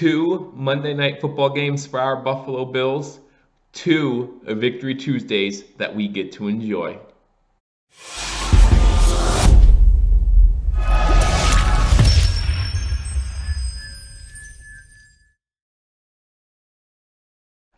2 Monday Night Football games for our Buffalo Bills, 2 Victory Tuesdays that we get to enjoy.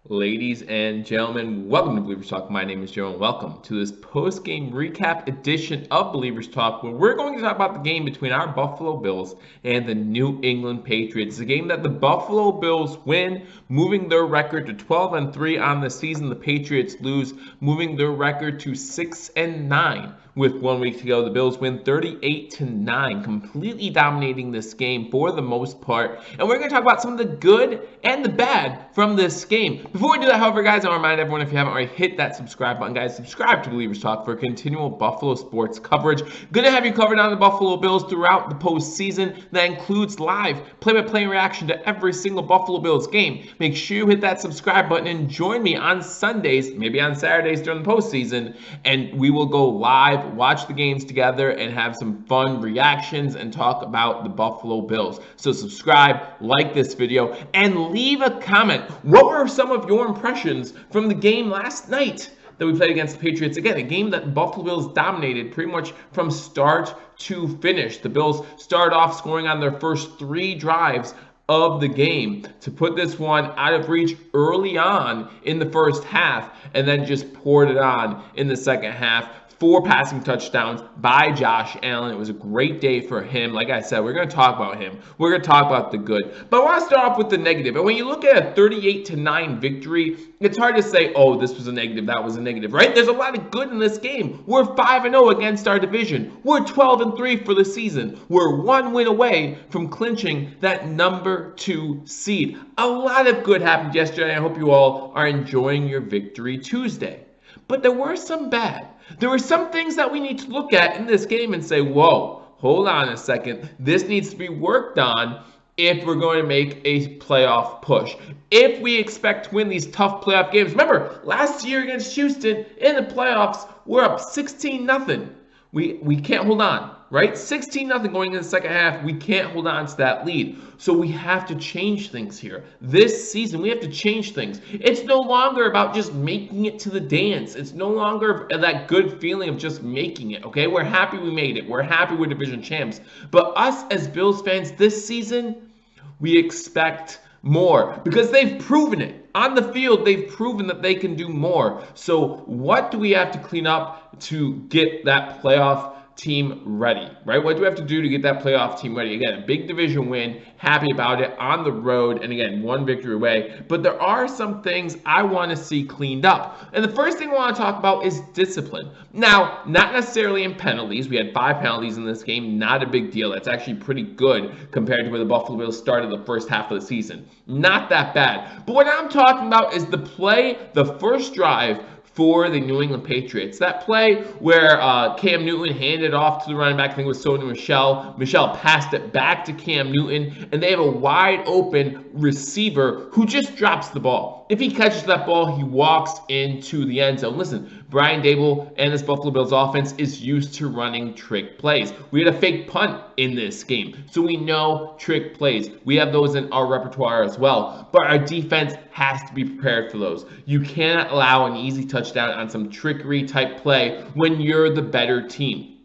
Ladies and gentlemen, welcome to Believers Talk. My name is Joe, and welcome to this post-game recap edition of Believers Talk, where we're going to talk about the game between our Buffalo Bills and the New England Patriots. It's a game that the Buffalo Bills win, moving their record to 12-3 on the season. The Patriots lose, moving their record to 6-9. With 1 week to go, the Bills win 38-9, completely dominating this game for the most part. And we're going to talk about some of the good and the bad from this game. Before we do that, however, guys, I want to remind everyone, if you haven't already, hit that subscribe button. Guys, subscribe to Believers Talk for continual Buffalo sports coverage. Going to have you covered on the Buffalo Bills throughout the postseason. That includes live play-by-play reaction to every single Buffalo Bills game. Make sure you hit that subscribe button and join me on Sundays, maybe on Saturdays during the postseason, and we will go live, watch the games together, and have some fun reactions and talk about the Buffalo Bills. So subscribe, like this video, and leave a comment. What were some of your impressions from the game last night that we played against the Patriots? Again, a game that the Buffalo Bills dominated pretty much from start to finish. The Bills started off scoring on their first 3 drives of the game to put this one out of reach early on in the first half, and then just poured it on in the second half. 4 passing touchdowns by Josh Allen. It was a great day for him. Like I said, we're going to talk about him. We're going to talk about the good. But I want to start off with the negative. And when you look at a 38-9 victory, it's hard to say, oh, this was a negative, that was a negative, right? There's a lot of good in this game. We're 5-0 against our division. We're 12-3 for the season. We're 1 win away from clinching that number 2 seed. A lot of good happened yesterday. I hope you all are enjoying your Victory Tuesday. But there were some bad. There were some things that we need to look at in this game and say, whoa, hold on a second. This needs to be worked on if we're going to make a playoff push. If we expect to win these tough playoff games. Remember, last year against Houston in the playoffs, we're up 16-0. We can't hold on, right? 16-0 going into the second half. We can't hold on to that lead. So we have to change things here. This season, we have to change things. It's no longer about just making it to the dance. It's no longer that good feeling of just making it, okay? We're happy we made it. We're happy we're division champs. But us as Bills fans this season, we expect more because they've proven it. On the field, they've proven that they can do more. So what do we have to clean up to get that playoff team ready, right? What do we have to do to get that playoff team ready? Again, a big division win, happy about it, on the road, and again, 1 victory away. But there are some things I want to see cleaned up. And the first thing I want to talk about is discipline. Now, not necessarily in penalties. We had 5 penalties in this game. Not a big deal. That's actually pretty good compared to where the Buffalo Bills started the first half of the season. Not that bad. But what I'm talking about is the first drive for the New England Patriots. That play where Cam Newton handed off to the running back, I think it was Sony Michel. Michel passed it back to Cam Newton, and they have a wide open receiver who just drops the ball. If he catches that ball, he walks into the end zone. Listen, Brian Daboll and this Buffalo Bills offense is used to running trick plays. We had a fake punt in this game, so we know trick plays. We have those in our repertoire as well, but our defense has to be prepared for those. You cannot allow an easy touchdown on some trickery type play when you're the better team.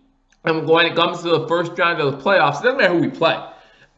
And when it comes to the first round of the playoffs, it doesn't matter who we play.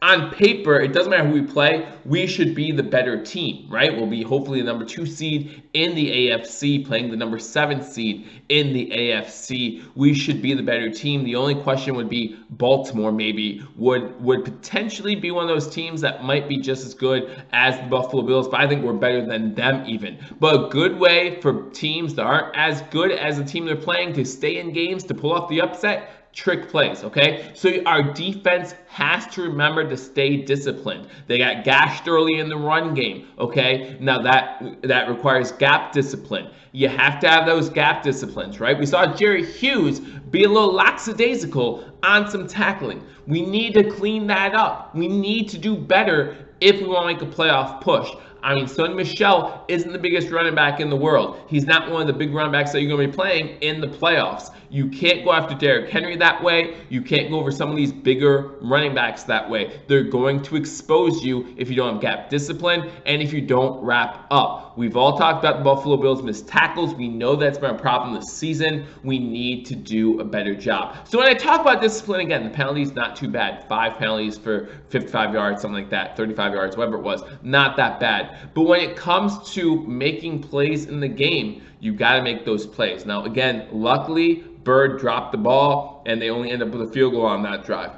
On paper, it doesn't matter who we play, we should be the better team, right? We'll be hopefully the number 2 seed in the AFC, playing the number 7 seed in the AFC. We should be the better team. The only question would be Baltimore maybe would potentially be one of those teams that might be just as good as the Buffalo Bills, but I think we're better than them even. But a good way for teams that aren't as good as the team they're playing to stay in games, to pull off the upset, trick plays, okay? So our defense has to remember to stay disciplined. They got gashed early in the run game, okay? Now that requires gap discipline. You have to have those gap disciplines, right? We saw Jerry Hughes be a little lackadaisical on some tackling. We need to clean that up. We need to do better if we want to make a playoff push. I mean, Sonny Michel isn't the biggest running back in the world. He's not one of the big running backs that you're going to be playing in the playoffs. You can't go after Derrick Henry that way. You can't go over some of these bigger running backs that way. They're going to expose you if you don't have gap discipline and if you don't wrap up. We've all talked about the Buffalo Bills missed tackles. We know that's been a problem this season. We need to do a better job. So when I talk about discipline, again, the penalties, not too bad. 5 penalties for 55 yards, something like that, 35 yards, whatever it was. Not that bad. But when it comes to making plays in the game, you got to make those plays. Now, again, luckily, Bird dropped the ball, and they only end up with a field goal on that drive.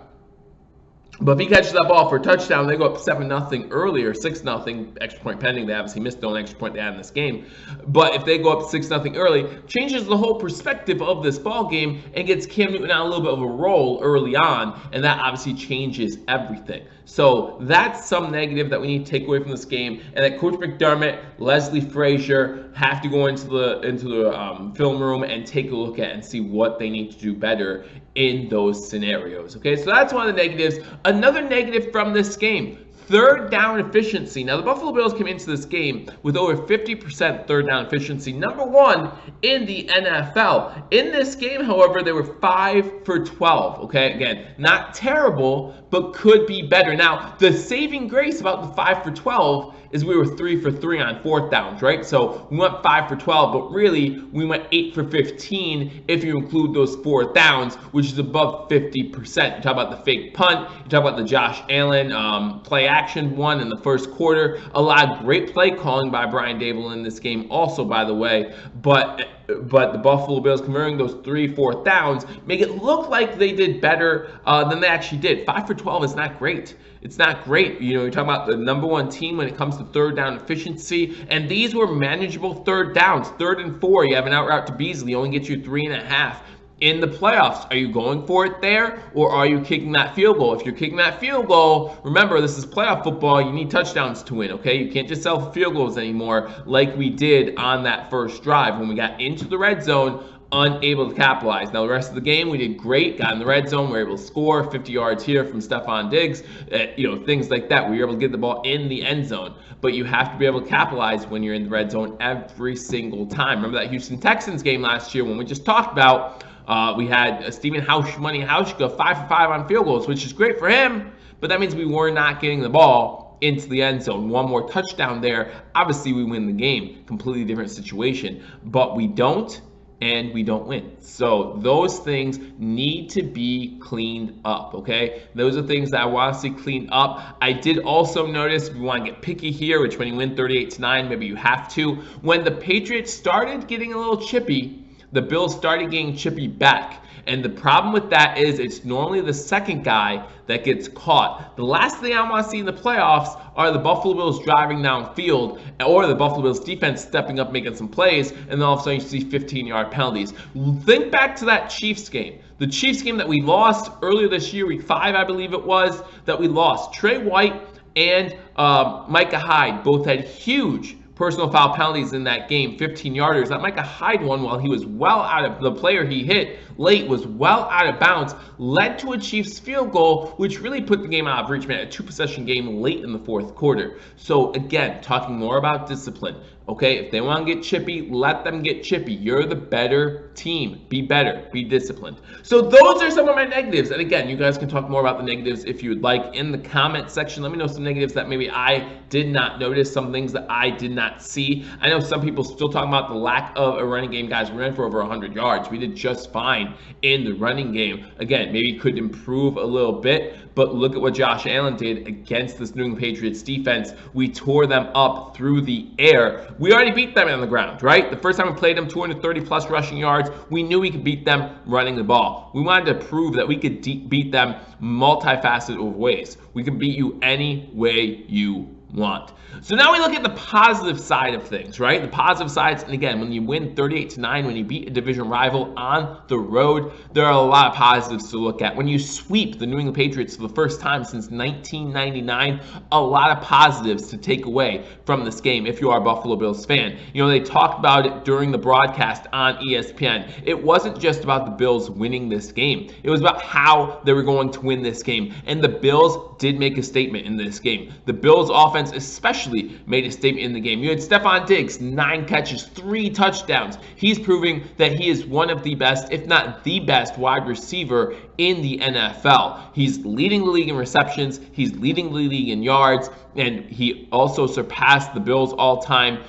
But if he catches that ball for a touchdown, they go up 7-0 earlier, 6-0, extra point pending. They obviously missed the only extra point they had in this game. But if they go up 6-0 early, changes the whole perspective of this ball game and gets Cam Newton on a little bit of a roll early on, and that obviously changes everything. So that's some negative that we need to take away from this game, and that Coach McDermott, Leslie Frazier have to go into the film room and take a look at and see what they need to do better in those scenarios. Okay, so that's one of the negatives. Another negative from this game, third down efficiency. Now, the Buffalo Bills came into this game with over 50% third down efficiency, number 1 in the NFL. In this game, however, they were 5 for 12. Okay, again, not terrible, but could be better. Now, the saving grace about the 5 for 12 is we were 3 for 3 on 4th downs, right? So we went 5 for 12, but really we went 8 for 15 if you include those 4th downs, which is above 50%. You talk about the fake punt, you talk about the Josh Allen play action one in the first quarter. A lot of great play calling by Brian Daboll in this game also, by the way, but the Buffalo Bills converting those 3-4 downs make it look like they did better than they actually did. 5 for 12 is not great. It's not great. You know, you're talking about the number 1 team when it comes to third down efficiency, and these were manageable third downs. 3rd and 4, you have an out route to Beasley, only gets you 3.5. In the playoffs, are you going for it there, or are you kicking that field goal? If you're kicking that field goal, remember, this is playoff football. You need touchdowns to win, okay? You can't just sell field goals anymore like we did on that first drive when we got into the red zone, unable to capitalize. Now, the rest of the game, we did great, got in the red zone, we were able to score 50 yards here from Stephon Diggs, things like that. We were able to get the ball in the end zone, but you have to be able to capitalize when you're in the red zone every single time. Remember that Houston Texans game last year when we just talked about we had Stephen Hauschka 5 for 5 on field goals, which is great for him, but that means we were not getting the ball into the end zone. One more touchdown there, obviously we win the game. Completely different situation, but we don't, and we don't win. So those things need to be cleaned up, okay? Those are things that I want to see cleaned up. I did also notice, if you want to get picky here, which when you win 38-9, maybe you have to, when the Patriots started getting a little chippy, the Bills started getting chippy back. And the problem with that is it's normally the second guy that gets caught. The last thing I want to see in the playoffs are the Buffalo Bills driving downfield or the Buffalo Bills defense stepping up, making some plays, and then all of a sudden you see 15-yard penalties. Think back to that Chiefs game. The Chiefs game that we lost earlier this year, week 5, I believe it was, that we lost. Trey White and Micah Hyde both had huge personal foul penalties in that game, 15-yarders. That Micah Hyde one, while he was well out of the player he hit late, was well out of bounds, led to a Chiefs field goal, which really put the game out of reach, man. A 2-possession game late in the 4th quarter. So again, talking more about discipline. Okay, if they want to get chippy, let them get chippy. You're the better team. Be better. Be disciplined. So those are some of my negatives. And again, you guys can talk more about the negatives if you would like in the comment section. Let me know some negatives that maybe I did not notice, some things that I did not see. I know some people still talking about the lack of a running game. Guys, we ran for over 100 yards. We did just fine in the running game. Again, maybe could improve a little bit, but look at what Josh Allen did against this New England Patriots defense. We tore them up through the air. We already beat them on the ground, right? The first time we played them, 230-plus rushing yards. We knew we could beat them running the ball. We wanted to prove that we could beat them multifaceted ways. We can beat you any way you want. So now we look at the positive side of things, right? The positive sides, and again, when you win 38-9, when you beat a division rival on the road, there are a lot of positives to look at. When you sweep the New England Patriots for the first time since 1999, a lot of positives to take away from this game if you are a Buffalo Bills fan. You know, they talked about it during the broadcast on ESPN. It wasn't just about the Bills winning this game. It was about how they were going to win this game. And the Bills did make a statement in this game. The Bills offense especially made a statement in the game. You had Stephon Diggs, 9 catches, 3 touchdowns. He's proving that he is one of the best, if not the best, wide receiver in the NFL. He's leading the league in receptions. He's leading the league in yards. And he also surpassed the Bills' all-time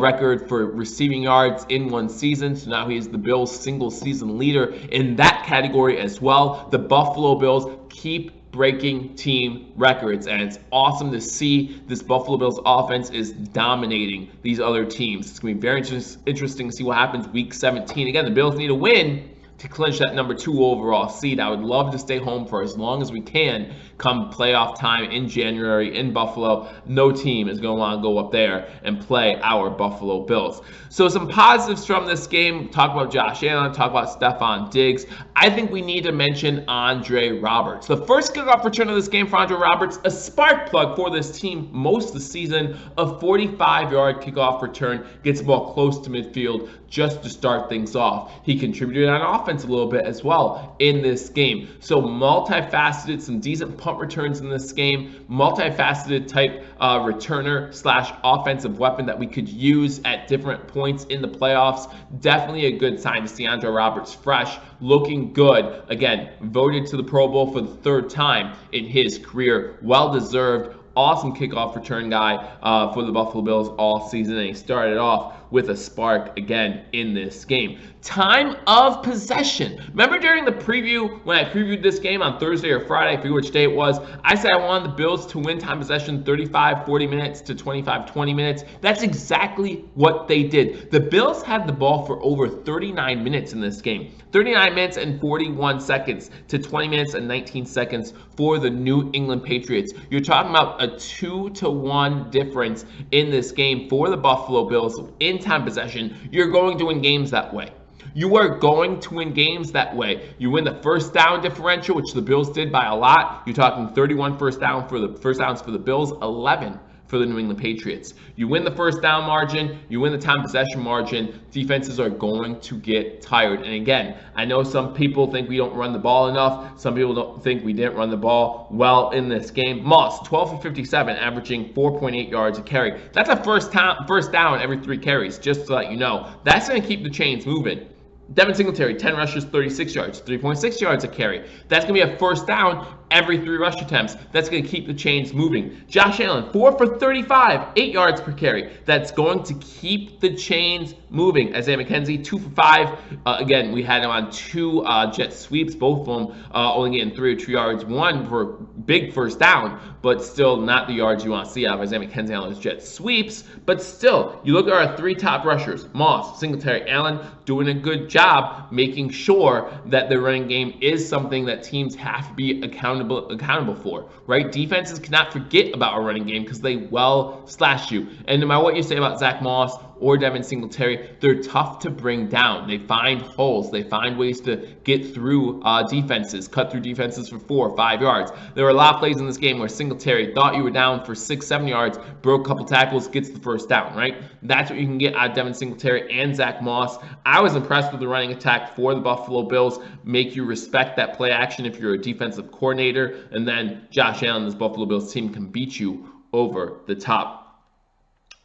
record for receiving yards in one season. So now he is the Bills' single-season leader in that category as well. The Buffalo Bills keep breaking team records, and it's awesome to see this Buffalo Bills offense is dominating these other teams. It's going to be very interesting to see what happens week 17. Again, the Bills need a win to clinch that number 2 overall seed. I would love to stay home for as long as we can come playoff time in January in Buffalo. No team is going to want to go up there and play our Buffalo Bills. So some positives from this game. Talk about Josh Allen, talk about Stephon Diggs. I think we need to mention Andre Roberts. The first kickoff return of this game for Andre Roberts, a spark plug for this team most of the season. A 45-yard kickoff return, gets the ball close to midfield just to start things off. He contributed on offense a little bit as well in this game. So multifaceted, some decent punt returns in this game, multifaceted type returner slash offensive weapon that we could use at different points in the playoffs. Definitely a good sign to see Andre Roberts fresh, looking good. Again, voted to the Pro Bowl for the 3rd time in his career. Well deserved. Awesome kickoff return guy for the Buffalo Bills all season, and he started off with a spark again in this game. Time of possession. Remember during the preview, when I previewed this game on Thursday or Friday, I forget which day it was, I said I wanted the Bills to win time possession 35-40 minutes to 25-20 minutes. That's exactly what they did. The Bills had the ball for over 39 minutes in this game. 39 minutes and 41 seconds to 20 minutes and 19 seconds for the New England Patriots. You're talking about a 2-to-1 difference in this game for the Buffalo Bills in time possession. You're going to win games that way. You are going to win games that way. You win the first down differential, which the Bills did by a lot. You're talking 31 first downs for the Bills, 11 for the New England Patriots. You win the first down margin, you win the time possession margin, defenses are going to get tired. And again, I know some people think we don't run the ball enough. Some people don't think we didn't run the ball well in this game. Moss, 12 for 57, averaging 4.8 yards a carry. That's a first down every 3 carries, just to let you know. That's going to keep the chains moving. Devin Singletary, 10 rushes, 36 yards, 3.6 yards a carry. That's going to be a first down every 3 rush attempts. That's going to keep the chains moving. Josh Allen, 4 for 35, 8 yards per carry. That's going to keep the chains moving. Isaiah McKenzie, 2 for 5. Again, we had him on 2 jet sweeps, both of them only getting 3 or 2 yards. 1 for big first down, but still not the yards you want to see out of Isaiah McKenzie on those jet sweeps. But still, you look at our 3 top rushers, Moss, Singletary, Allen, doing a good job making sure that the running game is something that teams have to be accountable for, right? Defenses cannot forget about a running game because they will slash you. And no matter what you say about Zach Moss or Devin Singletary, they're tough to bring down. They find holes. They find ways to get through defenses, cut through defenses for 4 or 5 yards. There were a lot of plays in this game where Singletary thought you were down for 6-7 yards, broke a couple tackles, gets the first down, right? That's what you can get out of Devin Singletary and Zach Moss. I was impressed with the running attack for the Buffalo Bills. Make you respect that play action if you're a defensive coordinator. And then Josh Allen, this Buffalo Bills team, can beat you over the top.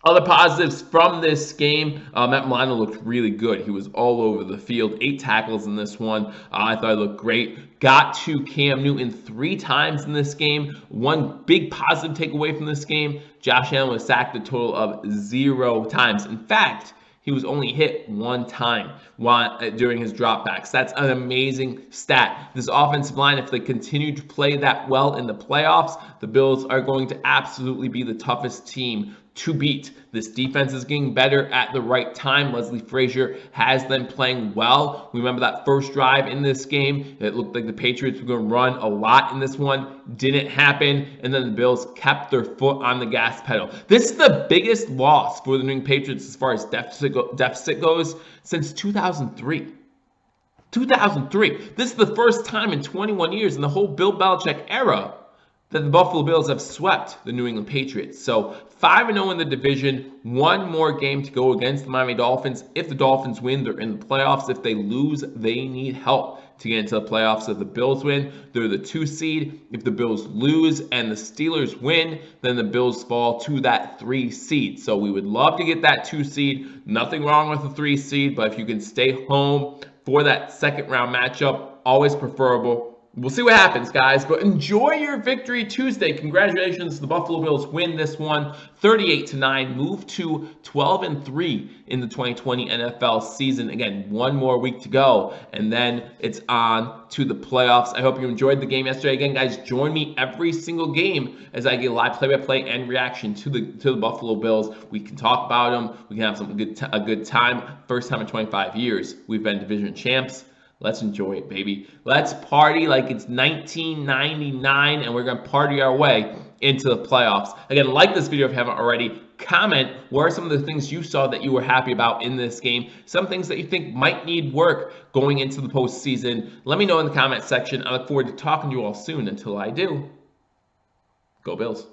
Other positives from this game, Matt Milano looked really good. He was all over the field. 8 tackles in this one. I thought he looked great. Got to Cam Newton 3 times in this game. One big positive takeaway from this game, Josh Allen was sacked a total of 0 times. In fact, he was only hit 1 time during his dropbacks. That's an amazing stat. This offensive line, if they continue to play that well in the playoffs, the Bills are going to absolutely be the toughest team to beat. This defense is getting better at the right time. Leslie Frazier has them playing well. Remember that first drive in this game? It looked like the Patriots were going to run a lot in this one. Didn't happen. And then the Bills kept their foot on the gas pedal. This is the biggest loss for the New England Patriots as far as deficit goes since 2003. 2003. This is the first time in 21 years in the whole Bill Belichick era that the Buffalo Bills have swept the New England Patriots. So 5-0 in the division, one more game to go against the Miami Dolphins. If the Dolphins win, they're in the playoffs. If they lose, they need help to get into the playoffs. If the Bills win, they're the 2 seed. If the Bills lose and the Steelers win, then the Bills fall to that 3 seed. So we would love to get that 2 seed. Nothing wrong with the 3 seed, but if you can stay home for that second round matchup, always preferable. We'll see what happens, guys, but enjoy your victory Tuesday. Congratulations, the Buffalo Bills win this one 38-9, move to 12-3 in the 2020 NFL season. Again, one more week to go, and then it's on to the playoffs. I hope you enjoyed the game yesterday. Again, guys, join me every single game as I get live play-by-play and reaction to the Buffalo Bills. We can talk about them. We can have a good time. First time in 25 years we've been division champs. Let's enjoy it, baby. Let's party like it's 1999, and we're going to party our way into the playoffs. Again, like this video if you haven't already. Comment what are some of the things you saw that you were happy about in this game. Some things that you think might need work going into the postseason. Let me know in the comment section. I look forward to talking to you all soon. Until I do, go Bills.